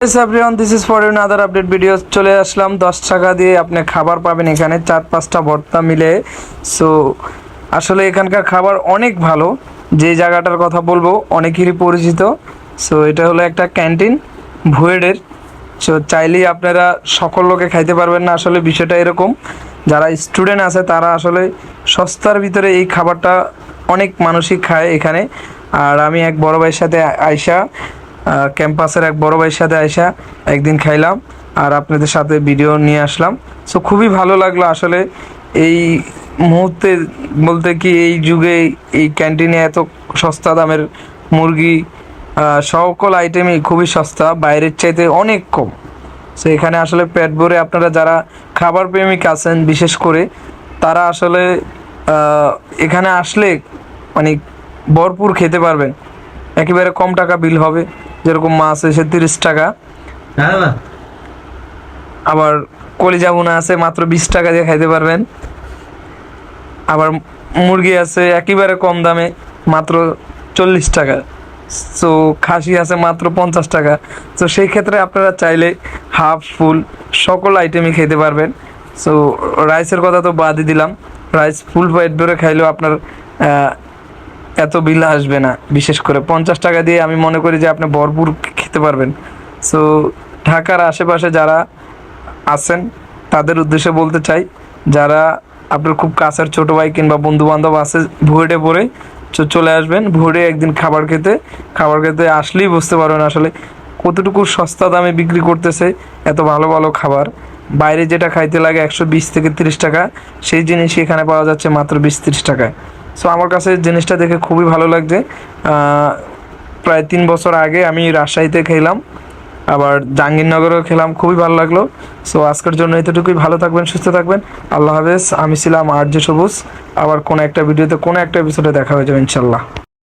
Everyone, this is for another update video. চলে আসলাম 10 টাকা দিয়ে আপনি খাবার পাবেন এখানে 4-5টা ভর্তা মিলে। সো আসলে এখানকার খাবার অনেক ভালো। যে জায়গাটার কথা বলবো অনেকেরই পরিচিত। সো এটা হলো একটা ক্যান্টিন ভুয়েডের। সো চাইলেই আপনারা সকল লোকে খাইতে পারবেন না। আসলে বিষয়টা এরকম, যারা স্টুডেন্ট আছে তারা আসলে সস্তার ভিতরে এই খাবারটা অনেক মানুষই খায় এখানে। আর আমি এক বড় ভাইয়ের সাথে আইসা ক্যাম্পাসের এক বড় ভাইয়ের সাথে আইসা একদিন খাইলাম আর আপনাদের সাথে ভিডিও নিয়ে আসলাম। সো খুবই ভালো লাগলো আসলে। এই মুহূর্তে বলতে কি, এই যুগে এই ক্যান্টিনে এত সস্তা দামের মুরগি, সকল আইটেমই খুবই সস্তা, বাইরের চাইতে অনেক কম। সো এখানে আসলে পেট ভরে আপনারা যারা খাবার প্রেমিক আছেন বিশেষ করে, তারা আসলে এখানে আসলে মানে ভরপুর খেতে পারবেন। একেবারে কম টাকা বিল হবে, যেরকম মাছ এসে 30 টাকা, আবার কলিজা ভুনা আছে মাত্র 20 টাকা দিয়ে খাইতে পারবেন। আবার মুরগি আছে একেবারে কম দামে মাত্র 40 টাকা। সো খাসি আছে মাত্র 50 টাকা। তো সেই ক্ষেত্রে আপনারা চাইলে হাফ ফুল সকল আইটেমই খেতে পারবেন। সো রাইসের কথা তো বাদই দিলাম, রাইস ফুল পেট ভরে খাইলেও আপনার এত বিল আসবে না। বিশেষ করে 50 টাকা দিয়ে আমি মনে করি যে আপনি ভরপুর খেতে পারবেন। সো ঢাকার আশেপাশে যারা আছেন তাদের উদ্দেশ্যে বলতে চাই, যারা আপনার খুব কাছের ছোটো ভাই কিংবা বন্ধু বান্ধব আছে ভুয়েটে পড়ে, চলে আসবেন ভুয়েটে একদিন খাবার খেতে আসলেই বুঝতে পারবেন আসলে কতটুকু সস্তা দামে বিক্রি করতেছে এত ভালো ভালো খাবার। বাইরে যেটা খাইতে লাগে 120 থেকে 30 টাকা, সেই জিনিস এখানে পাওয়া যাচ্ছে মাত্র 20-30 টাকায়। সো আমার কাছে জিনিসটা দেখে খুবই ভালো লাগছে। প্রায় 3 বছর আগে আমি রাজশাহীতে খেলাম, আবার জাহাঙ্গীরনগরেও খেলাম, খুবই ভালো লাগলো। সো আজকের জন্য এতটুকুই। ভালো থাকবেন, সুস্থ থাকবেন, আল্লাহ হাফেজ। আমি ছিলাম আরজে সবুজ। আবার কোনো একটা ভিডিওতে কোনো একটা এপিসোডে দেখা হয়ে যাবে ইনশাল্লাহ।